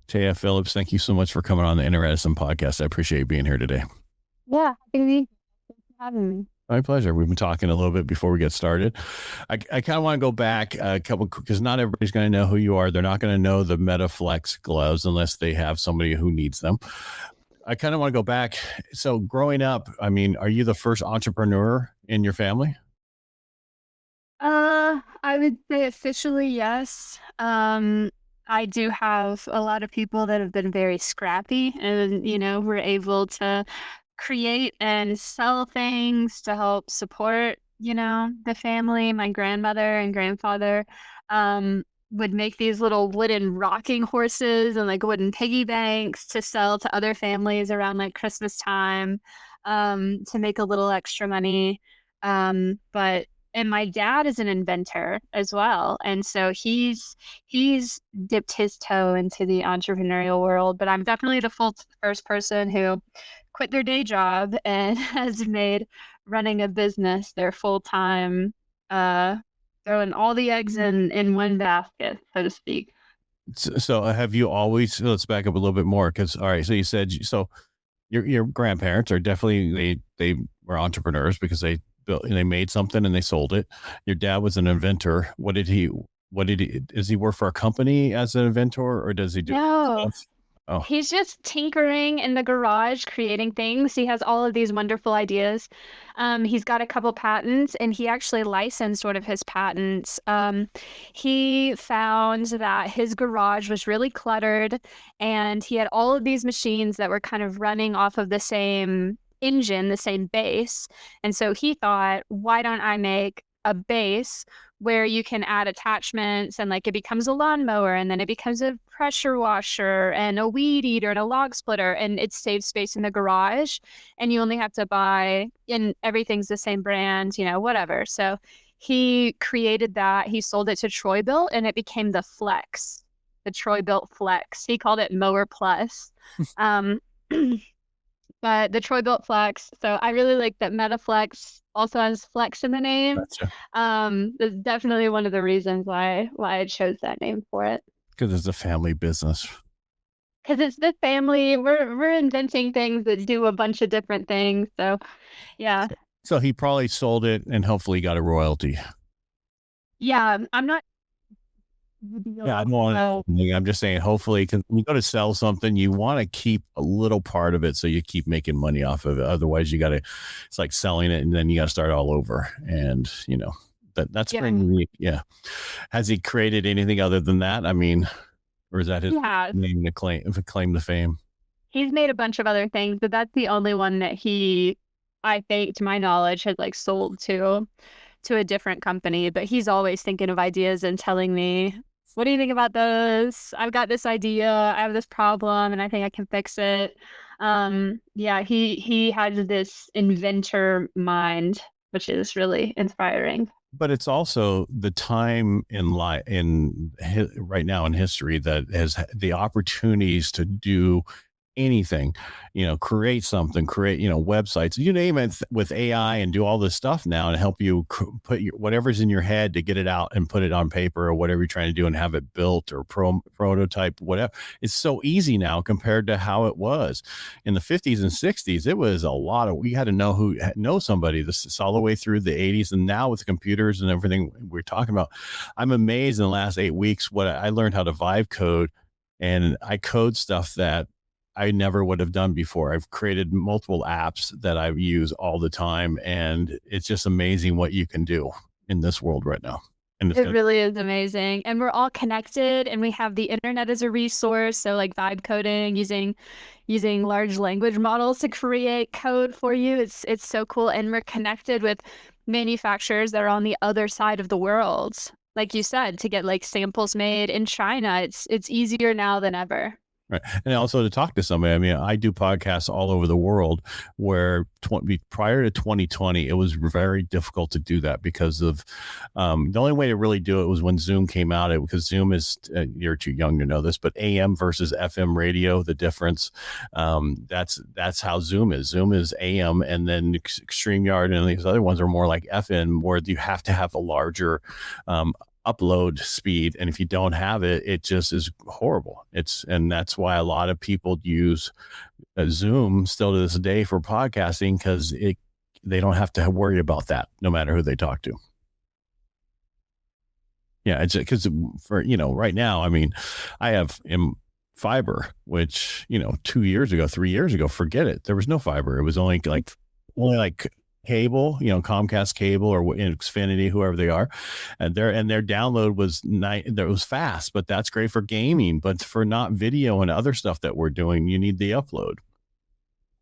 Téa Phillips, thank you so much for coming on the Inner Edison Podcast. I appreciate you being here today. Yeah, happy to be here. Thanks for having me. My pleasure. We've been talking a little bit before we get started. I kind of want to go back a couple, because not everybody's going to know who you are. They're not going to know the MetaFlex gloves unless they have somebody who needs them. I kind of want to go back. So growing up, I mean, are you the first entrepreneur in your family? I would say officially yes. I do have a lot of people that have been very scrappy and, were able to create and sell things to help support, the family. My grandmother and grandfather would make these little wooden rocking horses and like wooden piggy banks to sell to other families around like Christmas time, to make a little extra money. And my dad is an inventor as well. And so he's dipped his toe into the entrepreneurial world, but I'm definitely the first person who quit their day job and has made running a business their full-time, throwing all the eggs in one basket, so to speak. So have you always, let's back up a little bit more. Cause all right. So you said, so your grandparents are definitely, they were entrepreneurs because they made something and they sold it. Your dad was an inventor. Does he work for a company as an inventor, or does he do No. stuff? Oh, He's just tinkering in the garage, creating things. He has all of these wonderful ideas. He's got a couple patents, and he actually licensed one of his patents. He found that his garage was really cluttered, and he had all of these machines that were kind of running off of the same engine, the same base. And so he thought, why don't I make a base where you can add attachments and like it becomes a lawnmower, and then it becomes a pressure washer and a weed eater and a log splitter, and it saves space in the garage, and you only have to buy, and everything's the same brand, whatever. So he created that. He sold it to Troy-Bilt, and it became the Troy-Bilt Flex. He called it Mower Plus. But the Troy-Bilt Flex. So I really like that MetaFlex also has flex in the name. gotcha. That's definitely one of the reasons why I chose that name for it. Because it's a family business. Because it's the family. We're inventing things that do a bunch of different things. So yeah. So he probably sold it and hopefully got a royalty. Yeah, I'm not. Yeah, I'm just saying, hopefully, because when you go to sell something, you want to keep a little part of it so you keep making money off of it. Otherwise, it's like selling it and then you got to start all over. And, that's pretty unique. Yeah. Has he created anything other than that? I mean, or is that his name to claim the fame? He's made a bunch of other things, but that's the only one that he, I think, to my knowledge, has like sold to a different company. But he's always thinking of ideas and telling me, what do you think about those? I've got this idea. I have this problem and I think I can fix it. Yeah, he has this inventor mind, which is really inspiring. But it's also the time right now in history that has the opportunities to do anything, create something, websites, you name it, with AI, and do all this stuff now and help you put whatever's in your head to get it out and put it on paper or whatever you're trying to do and have it built or prototype, whatever. It's so easy now compared to how it was in the 50s and 60s. It was we had to know somebody. This is all the way through the 80s. And now with computers and everything we're talking about, I'm amazed in the last 8 weeks what I learned how to vibe code, and I code stuff that I never would have done before. I've created multiple apps that I use all the time, and it's just amazing what you can do in this world right now. And it really is amazing. And we're all connected, and we have the internet as a resource. So like vibe coding, using large language models to create code for you. It's so cool. And we're connected with manufacturers that are on the other side of the world. Like you said, to get like samples made in China, it's easier now than ever. Right. And also to talk to somebody. I mean, I do podcasts all over the world where prior to 2020, it was very difficult to do that because of the only way to really do it was when Zoom came out. Because Zoom is, you're too young to know this, but AM versus FM radio, the difference, that's how Zoom is. Zoom is AM, and then StreamYard and these other ones are more like FM, where you have to have a larger upload speed. And if you don't have it, it just is horrible. And that's why a lot of people use Zoom still to this day for podcasting, because they don't have to worry about that no matter who they talk to. Yeah, it's because for right now, I mean, I have fiber, which 2 years ago, 3 years ago, forget it. There was no fiber. It was only like cable, Comcast cable or Xfinity, whoever they are, and their download was that was fast, but that's great for gaming. But for not video and other stuff that we're doing, you need the upload.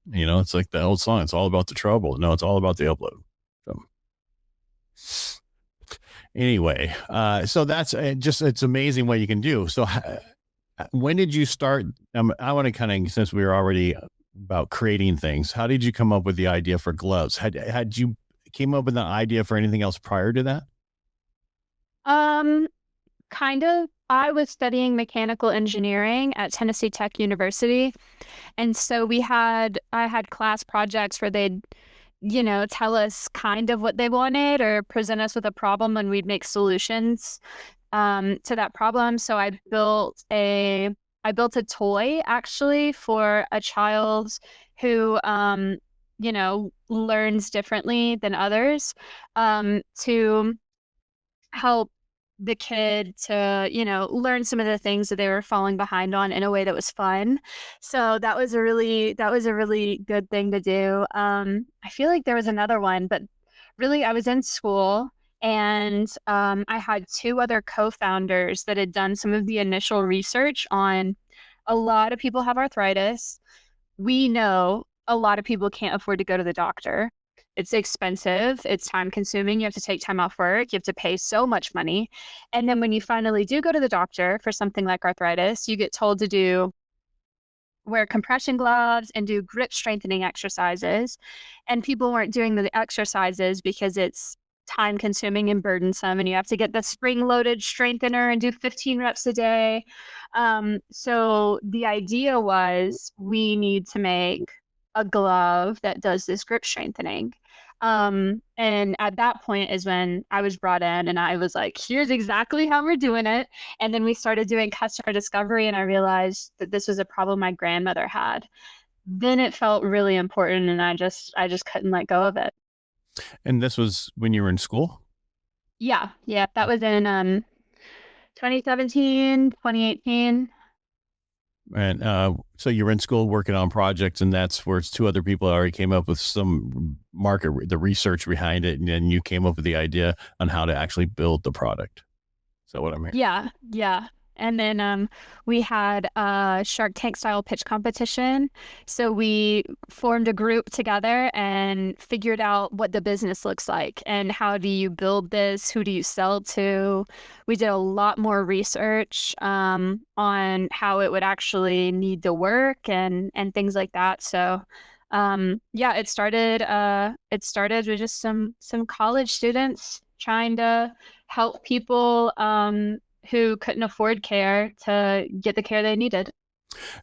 It's like the old song. It's all about the trouble. No, it's all about the upload. So anyway, so that's it's amazing what you can do. So when did you start? I want to kind of, since we were already about creating things, how did you come up with the idea for gloves? Had you came up with an idea for anything else prior to that? Kind of. I was studying mechanical engineering at Tennessee Tech University. And so I had class projects where they'd, tell us kind of what they wanted or present us with a problem, and we'd make solutions to that problem. So I built a toy actually for a child who learns differently than others, to help the kid to, learn some of the things that they were falling behind on in a way that was fun. So that was a really good thing to do. I feel like there was another one, but really I was in school, and I had two other co-founders that had done some of the initial research on, a lot of people have arthritis. We know a lot of people can't afford to go to the doctor. It's expensive. It's time consuming. You have to take time off work. You have to pay so much money. And then when you finally do go to the doctor for something like arthritis, you get told to wear compression gloves and do grip strengthening exercises. And people weren't doing the exercises because it's time consuming and burdensome. And you have to get the spring loaded strengthener and do 15 reps a day. So the idea was, we need to make a glove that does this grip strengthening. And at that point is when I was brought in, and I was like, here's exactly how we're doing it. And then we started doing customer discovery, and I realized that this was a problem my grandmother had. Then it felt really important, and I just couldn't let go of it. And this was when you were in school? Yeah. That was in 2017, 2018. And so you're in school working on projects, and that's where two other people already came up with some the research behind it, and then you came up with the idea on how to actually build the product. So what I'm hearing. Yeah. And then we had a Shark Tank style pitch competition. So we formed a group together and figured out what the business looks like and how do you build this? Who do you sell to? We did a lot more research on how it would actually need to work and things like that. So it started with just some college students trying to help people who couldn't afford care to get the care they needed.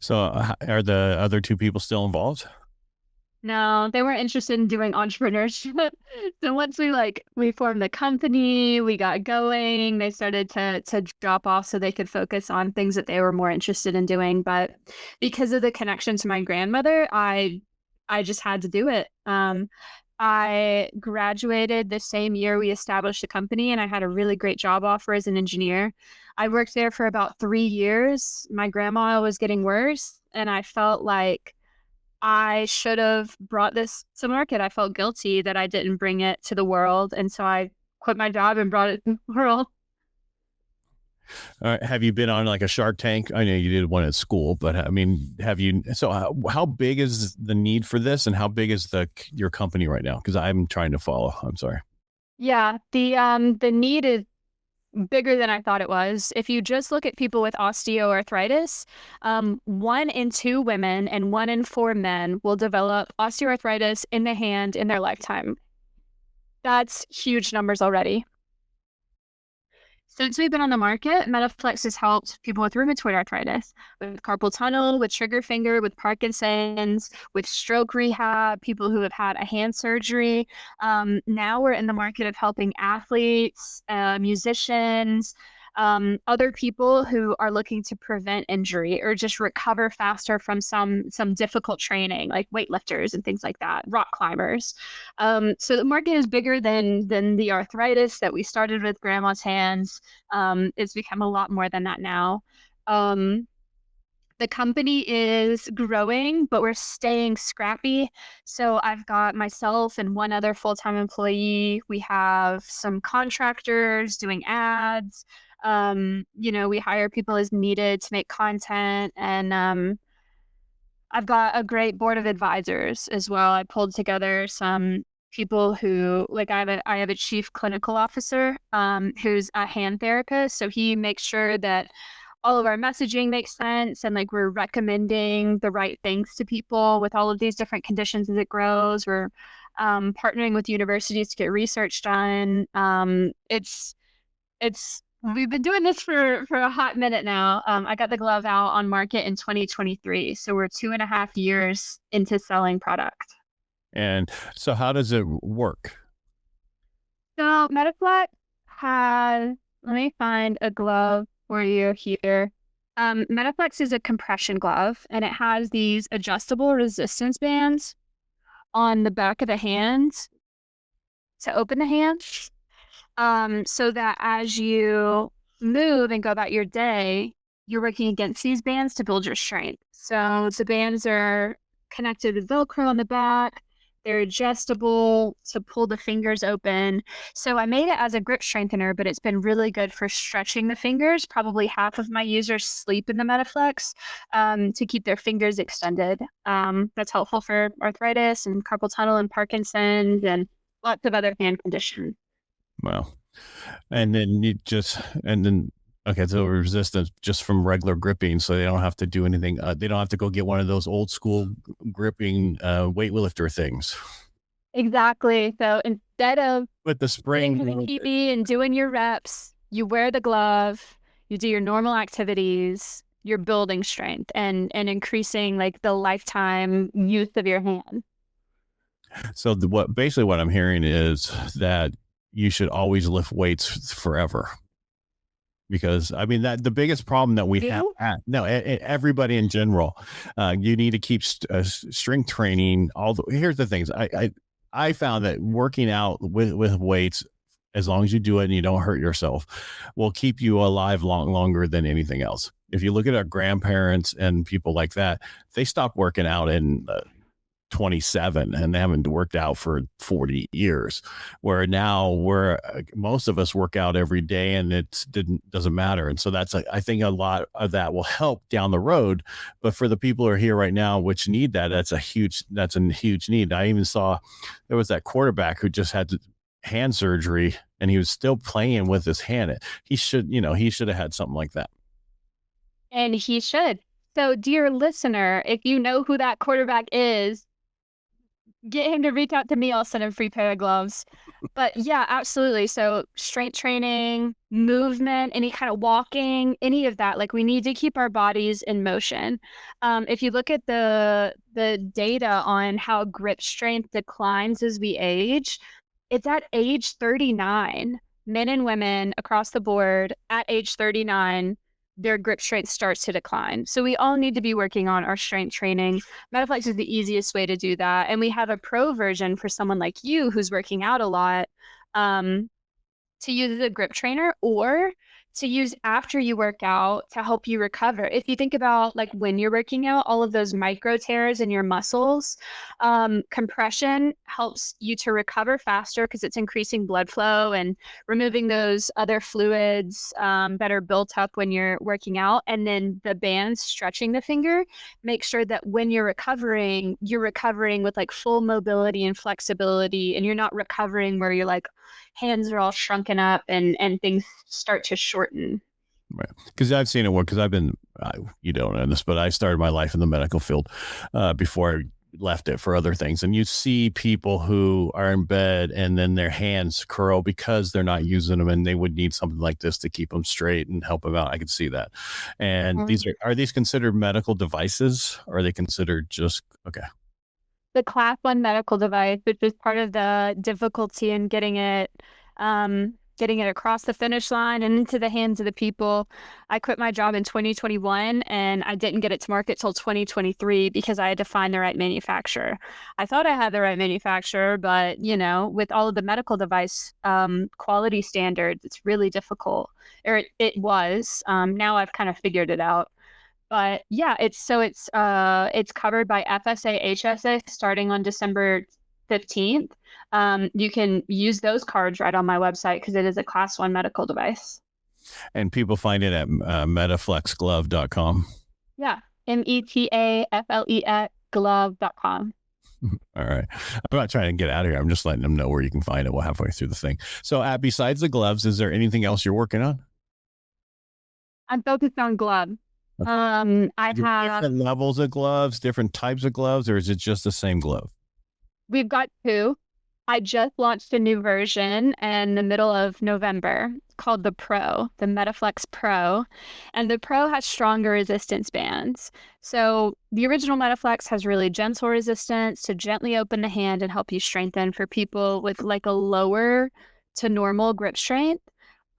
So are the other two people still involved? No, they weren't interested in doing entrepreneurship. So once we formed the company, we got going, they started to drop off so they could focus on things that they were more interested in doing. But because of the connection to my grandmother, I just had to do it. I graduated the same year we established the company, and I had a really great job offer as an engineer. I worked there for about 3 years. My grandma was getting worse, and I felt like I should have brought this to market. I felt guilty that I didn't bring it to the world, and so I quit my job and brought it to the world. Have you been on like a Shark Tank? I know you did one at school, but I mean, have you? So how big is the need for this, and how big is your company right now? Because I'm trying to follow. I'm sorry. Yeah, the need is bigger than I thought it was. If you just look at people with osteoarthritis, 1 in 2 women and 1 in 4 men will develop osteoarthritis in the hand in their lifetime. That's huge numbers already. Since we've been on the market, MetaFlex has helped people with rheumatoid arthritis, with carpal tunnel, with trigger finger, with Parkinson's, with stroke rehab, people who have had a hand surgery. Now we're in the market of helping athletes, musicians, other people who are looking to prevent injury or just recover faster from some difficult training, like weightlifters and things like that, rock climbers. So the market is bigger than the arthritis that we started with grandma's hands. It's become a lot more than that now. The company is growing, but we're staying scrappy. So I've got myself and one other full-time employee. We have some contractors doing ads. We hire people as needed to make content, and I've got a great board of advisors as well. I pulled together some people who, like, I have a chief clinical officer who's a hand therapist, so he makes sure that all of our messaging makes sense and like we're recommending the right things to people with all of these different conditions as it grows. We're partnering with universities to get research done. It's we've been doing this for a hot minute now. I got the glove out on market in 2023, so we're 2.5 years into selling product. And so how does it work? So MetaFlex has, let me find a glove for you here. MetaFlex is a compression glove, and it has these adjustable resistance bands on the back of the hand to open the hand, so that as you move and go about your day, you're working against these bands to build your strength. So the bands are connected with Velcro on the back. They're adjustable to pull the fingers open. So I made it as a grip strengthener, but it's been really good for stretching the fingers. Probably half of my users sleep in the MetaFlex to keep their fingers extended. That's helpful for arthritis and carpal tunnel and Parkinson's and lots of other hand conditions. Well, and then okay, so resistance just from regular gripping, so they don't have to do anything. They don't have to go get one of those old school gripping weightlifter things. Exactly. So instead of with the spring TV and doing your reps, you wear the glove, you do your normal activities, you're building strength and increasing like the lifetime use of your hand. So what I'm hearing is that you should always lift weights forever. Because I mean that the biggest problem that we have, everybody in general, you need to keep strength training. Here's the things I found that working out with weights, as long as you do it and you don't hurt yourself, will keep you alive longer than anything else. If you look at our grandparents and people like that, they stopped working out in 27 and they haven't worked out for 40 years, where now most of us work out every day and doesn't matter. And so that's I think a lot of that will help down the road. But for the people who are here right now, which need that's a huge need. I even saw there was that quarterback who just had hand surgery and he was still playing with his hand. He should have had something like that. And he should. So dear listener, if you know who that quarterback is, get him to reach out to me. I'll send him a free pair of gloves. But yeah, absolutely. So strength training, movement, any kind of walking, any of that, like we need to keep our bodies in motion. If you look at the data on how grip strength declines as we age, it's at age 39. Men and women across the board at age 39, their grip strength starts to decline. So we all need to be working on our strength training. MetaFlex is the easiest way to do that. And we have a pro version for someone like you who's working out a lot, to use as a grip trainer or to use after you work out to help you recover. If you think about like when you're working out, all of those micro tears in your muscles, compression helps you to recover faster because it's increasing blood flow and removing those other fluids that are built up when you're working out. And then the bands stretching the finger, make sure that when you're recovering with like full mobility and flexibility, and you're not recovering where you're like, hands are all shrunken up and things start to shorten. Right. Because I've seen it work, because you don't know this, but I started my life in the medical field before left it for other things. And you see people who are in bed and then their hands curl because they're not using them, and they would need something like this to keep them straight and help them out. I could see that. And these are these considered medical devices, or are they considered just okay? The class 1 medical device, which is part of the difficulty in getting it across the finish line and into the hands of the people. I quit my job in 2021 and I didn't get it to market till 2023 because I had to find the right manufacturer. I thought I had the right manufacturer, but with all of the medical device quality standards, it's really difficult. Or it was. Now I've kind of figured it out. But yeah, it's covered by FSA, HSA starting on December 15th. You can use those cards right on my website because it is a class 1 medical device. And people find it at MetaFlexGlove.com. Yeah, MetaFlex glove.com. All right. I'm not trying to get out of here. I'm just letting them know where you can find it. We're halfway through the thing. So besides the gloves, is there anything else you're working on? I'm focused on gloves. I have different levels of gloves, different types of gloves, or is it just the same glove? We've got 2. I just launched a new version in the middle of November called the Pro, the MetaFlex Pro. And the Pro has stronger resistance bands. So the original MetaFlex has really gentle resistance to gently open the hand and help you strengthen for people with like a lower to normal grip strength.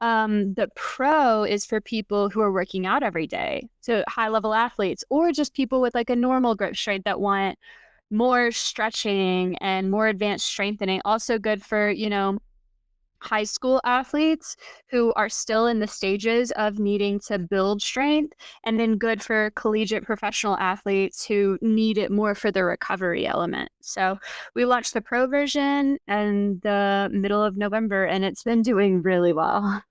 The Pro is for people who are working out every day, so high level athletes, or just people with like a normal grip strength that want more stretching and more advanced strengthening. Also good for, high school athletes who are still in the stages of needing to build strength, and then good for collegiate professional athletes who need it more for the recovery element. So we launched the Pro version in the middle of November, and it's been doing really well.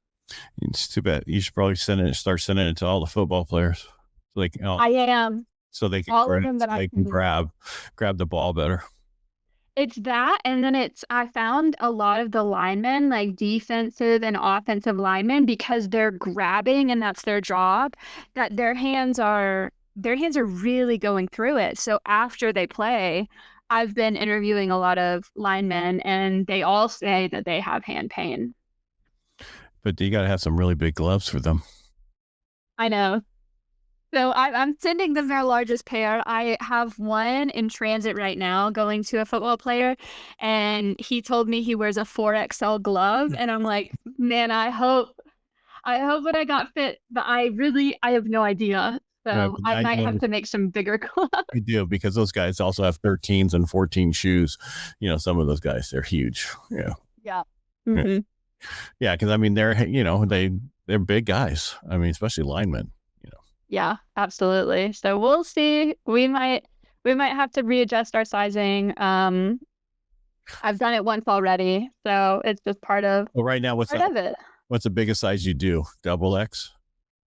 It's too bad. You should probably start sending it to all the football players. I am. So they can, all of them that so they can grab the ball better. It's that, and then I found a lot of the linemen, like defensive and offensive linemen, because they're grabbing and that's their job, that their hands are really going through it. So after they play, I've been interviewing a lot of linemen and they all say that they have hand pain. But you got to have some really big gloves for them. I know. So I'm sending them their largest pair. I have one in transit right now going to a football player, and he told me he wears a 4XL glove. And I'm like, man, I hope that I got fit, but I have no idea. So I might have to make some bigger gloves. I do, because those guys also have 13s and 14 shoes. Some of those guys, they're huge. Yeah. Yeah. Mm-hmm. Yeah. Cause I mean, they're big guys. I mean, especially linemen. Yeah, absolutely. So we'll see. We might have to readjust our sizing. I've done it once already, so it's just part of. Well, right now, what's the biggest size you do? Double X?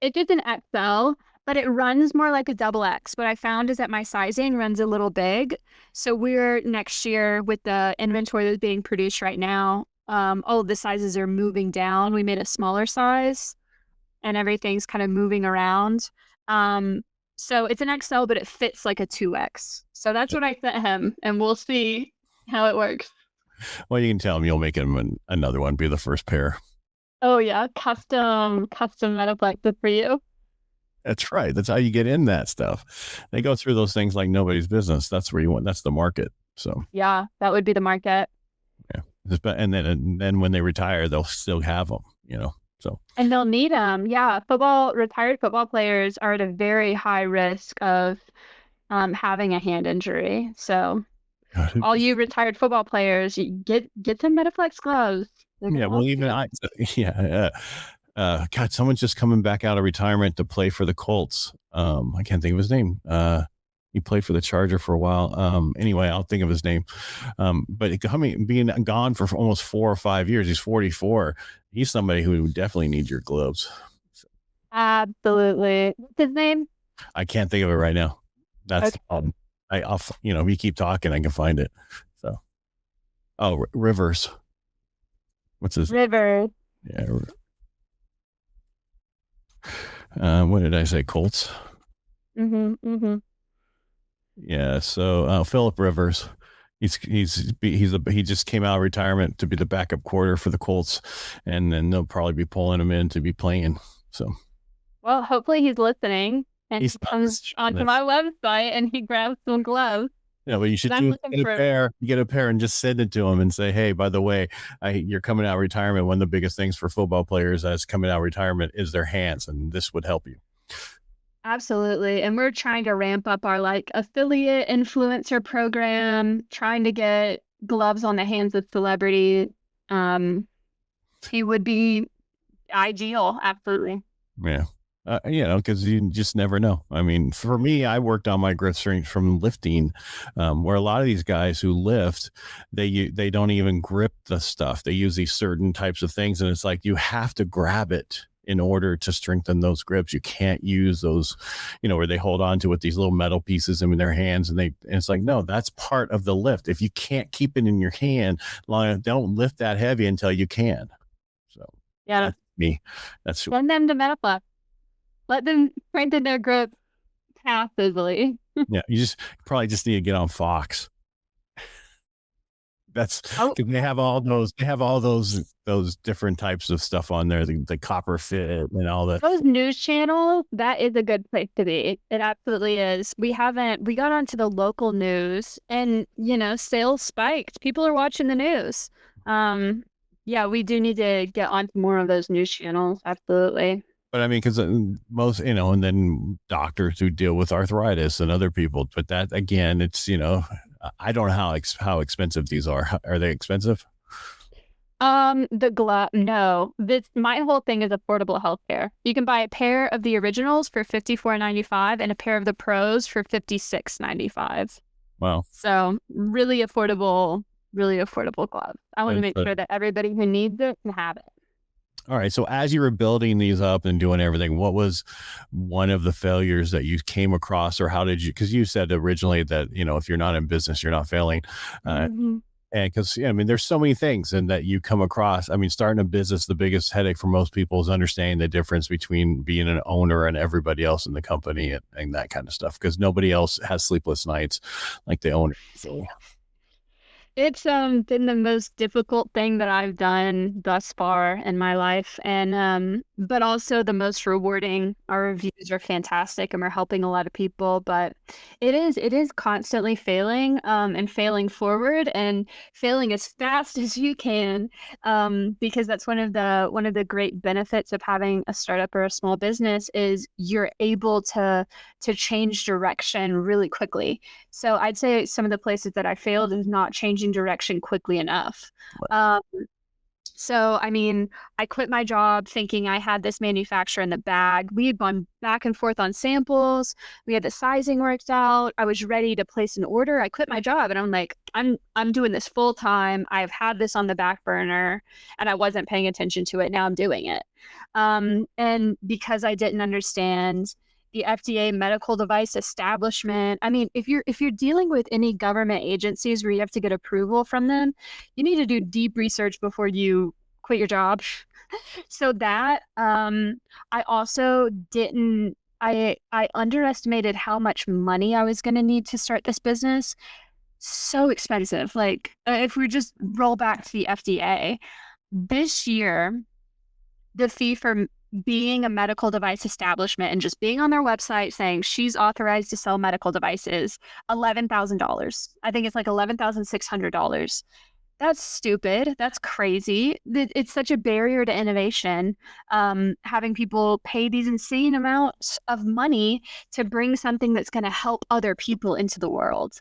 It is an XL, but it runs more like a double X. What I found is that my sizing runs a little big. So we're next year with the inventory that's being produced right now. All of the sizes are moving down. We made a smaller size, and everything's kind of moving around. So it's an XL, but it fits like a 2X. So that's what I sent him, and we'll see how it works. Well, you can tell him you'll make him another one, be the first pair. Oh yeah, custom MetaFlex for you. That's right. That's how you get in that stuff. They go through those things like nobody's business. That's where you want. That's the market. So yeah, that would be the market. Yeah, and then when they retire, they'll still have them. So. And they'll need them. Yeah, retired football players are at a very high risk of having a hand injury. So all you retired football players, you get some MetaFlex gloves. Yeah, well, God, someone's just coming back out of retirement to play for the Colts. I can't think of his name. He played for the Charger for a while. Anyway, I'll think of his name. But being gone for almost 4 or 5 years, he's 44. He's somebody who definitely needs your gloves. Absolutely. What's his name? I can't think of it right now. That's the problem. I'll if you keep talking, I can find it. So, Rivers. What's his Rivers? Yeah. What did I say? Colts. Mm-hmm. Mm-hmm. Yeah. So Philip Rivers, he just came out of retirement to be the backup quarter for the Colts, and then they'll probably be pulling him in to be playing. So Well, hopefully he's listening and he's he comes onto my website and he grabs some gloves. Yeah, but you should I'm looking get a for. pair, and just send it to him and say, "Hey, by the way, you're coming out of retirement. One of the biggest things for football players as coming out of retirement is their hands, and this would help you." Absolutely. And we're trying to ramp up our like affiliate influencer program, trying to get gloves on the hands of celebrities. Um, he would be ideal. Absolutely. Yeah. Because you just never know. I mean, for me, I worked on my grip strength from lifting, where a lot of these guys who lift, they don't even grip the stuff. They use these certain types of things, and it's like you have to grab it in order to strengthen those grips. You can't use those, where they hold on to with these little metal pieces in their hands, and it's like, no, that's part of the lift. If you can't keep it in your hand, don't lift that heavy until you can. So Yeah. that's me. That's Send them to MetaFlex. Let them strengthen their grip passively. Yeah, you probably just need to get on Fox. That's Oh, because they have all those different types of stuff on there, the copper fit and all that. those news channels, that is a good place to be. It absolutely is. We got onto the local news and, sales spiked. People are watching the news. Yeah, we do need to get onto more of those news channels. Absolutely. But I mean, because most, and then doctors who deal with arthritis and other people. But that again, it's I don't know how expensive these are. Are they expensive? The glove, no. My whole thing is affordable healthcare. You can buy a pair of the originals for $54.95 and a pair of the pros for $56.95. Wow. So really affordable glove. I want to make sure that everybody who needs it can have it. All right. So as you were building these up and doing everything, what was one of the failures that you came across, or how did you, because you said originally that, if you're not in business, you're not failing. And because, there's so many things and that you come across. I mean, starting a business, the biggest headache for most people is understanding the difference between being an owner and everybody else in the company and that kind of stuff, because nobody else has sleepless nights like the owner. So. It's been the most difficult thing that I've done thus far in my life, and but also the most rewarding. Our reviews are fantastic and we're helping a lot of people, but it is constantly failing, and failing forward and failing as fast as you can, because that's one of the great benefits of having a startup or a small business is you're able to change direction really quickly. So I'd say some of the places that I failed is not changing direction quickly enough. So, I mean, I quit my job thinking I had this manufacturer in the bag. We had gone back and forth on samples. We had the sizing worked out. I was ready to place an order. I quit my job and I'm like, I'm doing this full time. I've had this on the back burner and I wasn't paying attention to it. Now I'm doing it. And because I didn't understand the FDA medical device establishment. I mean, if you're dealing with any government agencies where you have to get approval from them, you need to do deep research before you quit your job. So that I also didn't I underestimated how much money I was going to need to start this business. So expensive. Like if we just roll back to the FDA, this year the fee for being a medical device establishment and just being on their website saying she's authorized to sell medical devices, $11,000. I think it's like $11,600. That's stupid. That's crazy. It's such a barrier to innovation. Having people pay these insane amounts of money to bring something that's going to help other people into the world.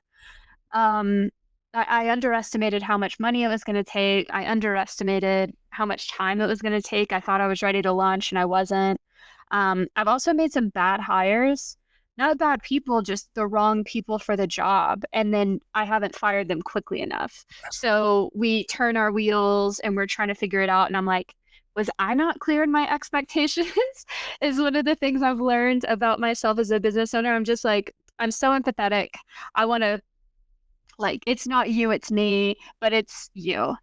I underestimated how much money it was going to take. I underestimated how much time it was going to take. I thought I was ready to launch and I wasn't. I've also made some bad hires, not bad people, just the wrong people for the job. And then I haven't fired them quickly enough. So we turn our wheels and we're trying to figure it out. And I'm like, was I not clear in my expectations? Is one of the things I've learned about myself as a business owner. I'm just like, I'm so empathetic. I want to, like, it's not you, it's me, but it's you.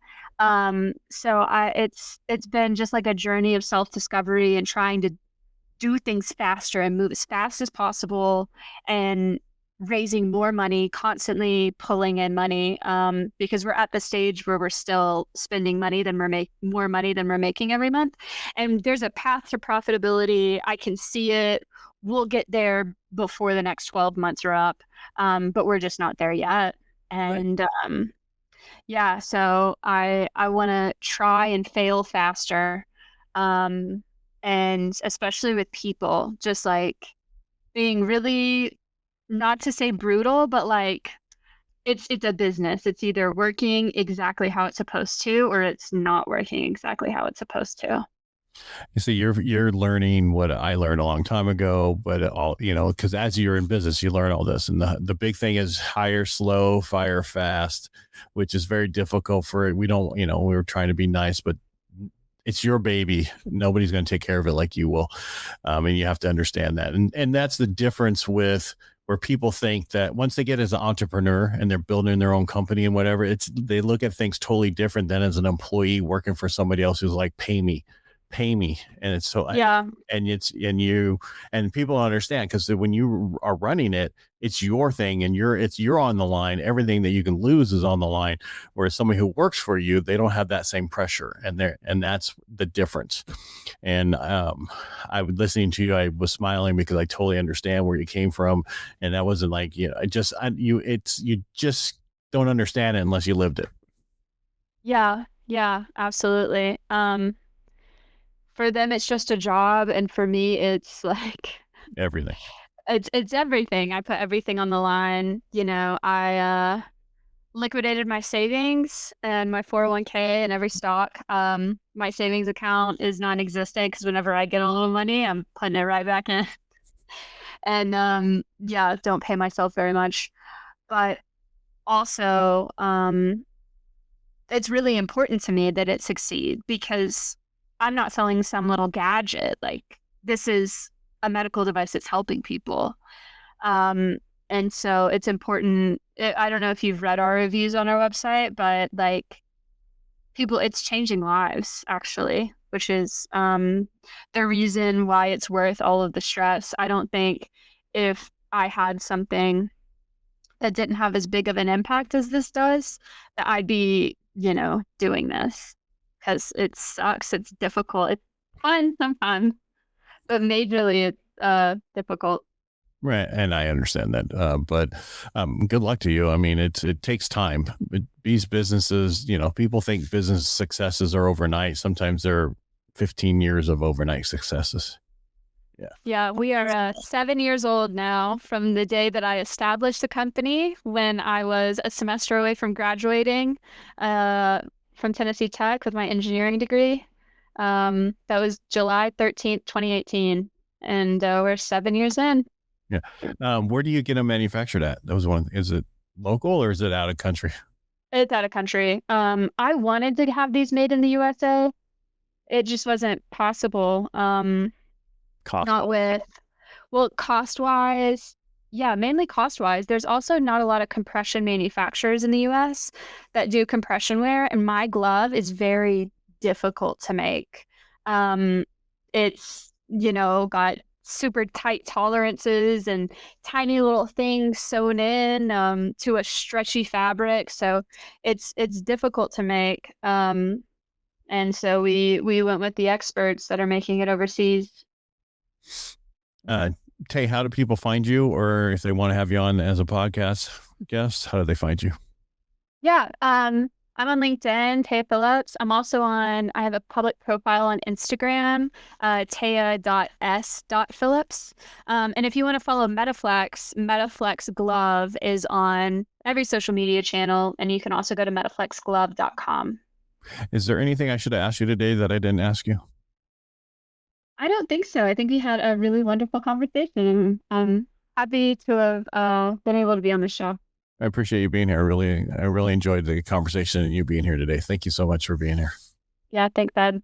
So it's been just like a journey of self-discovery and trying to do things faster and move as fast as possible and raising more money, constantly pulling in money, because we're at the stage where we're still spending money than more money than we're making every month. And there's a path to profitability. I can see it. We'll get there before the next 12 months are up, but we're just not there yet. Right. And yeah, so I want to try and fail faster, and especially with people, just like being really, not to say brutal, but like it's a business. It's either working exactly how it's supposed to, or it's not working exactly how it's supposed to. You see, you're learning what I learned a long time ago, but all, because as you're in business, you learn all this. And the big thing is hire slow, fire fast, which is very difficult for it. We don't, we were trying to be nice, but it's your baby. Nobody's going to take care of it like you will. And you have to understand that. And that's the difference with where people think that once they get as an entrepreneur and they're building their own company and whatever, they look at things totally different than as an employee working for somebody else who's like, pay me. And it's so, Yeah. and people understand, because when you are running it, it's your thing, and you're on the line. Everything that you can lose is on the line. Whereas somebody who works for you, they don't have that same pressure, and that's the difference. And I was listening to you, I was smiling because I totally understand where you came from. And that wasn't like, you just don't understand it unless you lived it. Yeah. Yeah, absolutely. For them, it's just a job, and for me, it's like Everything. it's everything. I put everything on the line. I liquidated my savings and my 401k and every stock. My savings account is non-existent because whenever I get a little money, I'm putting it right back in. And yeah, don't pay myself very much, but also it's really important to me that it succeed, because I'm not selling some little gadget. Like, this is a medical device that's helping people. And so it's important. I don't know if you've read our reviews on our website, but like, it's changing lives actually, which is the reason why it's worth all of the stress. I don't think if I had something that didn't have as big of an impact as this does, that I'd be, doing this, because it sucks. It's difficult. It's fun sometimes, but majorly it's difficult. Right. And I understand that. But good luck to you. I mean, it takes time. These businesses, people think business successes are overnight. Sometimes they're 15 years of overnight successes. Yeah. Yeah, we are 7 years old now from the day that I established the company, when I was a semester away from graduating from Tennessee Tech with my engineering degree. That was July 13th, 2018. And we're 7 years in. Yeah. Where do you get them manufactured at? That was is it local or is it out of country? It's out of country. I wanted to have these made in the USA. It just wasn't possible. Cost. Not with, cost wise. Yeah, mainly cost wise. There's also not a lot of compression manufacturers in the US that do compression wear, and my glove is very difficult to make. It's, got super tight tolerances and tiny little things sewn in to a stretchy fabric. So it's difficult to make. And so we went with the experts that are making it overseas. Tay, how do people find you, or if they want to have you on as a podcast guest, how do they find you? Yeah, I'm on LinkedIn, Téa Phillips. I have a public profile on Instagram, Téa.s.Phillips. And if you want to follow MetaFlex Glove is on every social media channel, and you can also go to MetaFlexGlove.com. Is there anything I should have asked you today that I didn't ask you? I don't think so. I think we had a really wonderful conversation. I'm happy to have been able to be on the show. I appreciate you being here. I really enjoyed the conversation and you being here today. Thank you so much for being here. Yeah, thanks, Ed.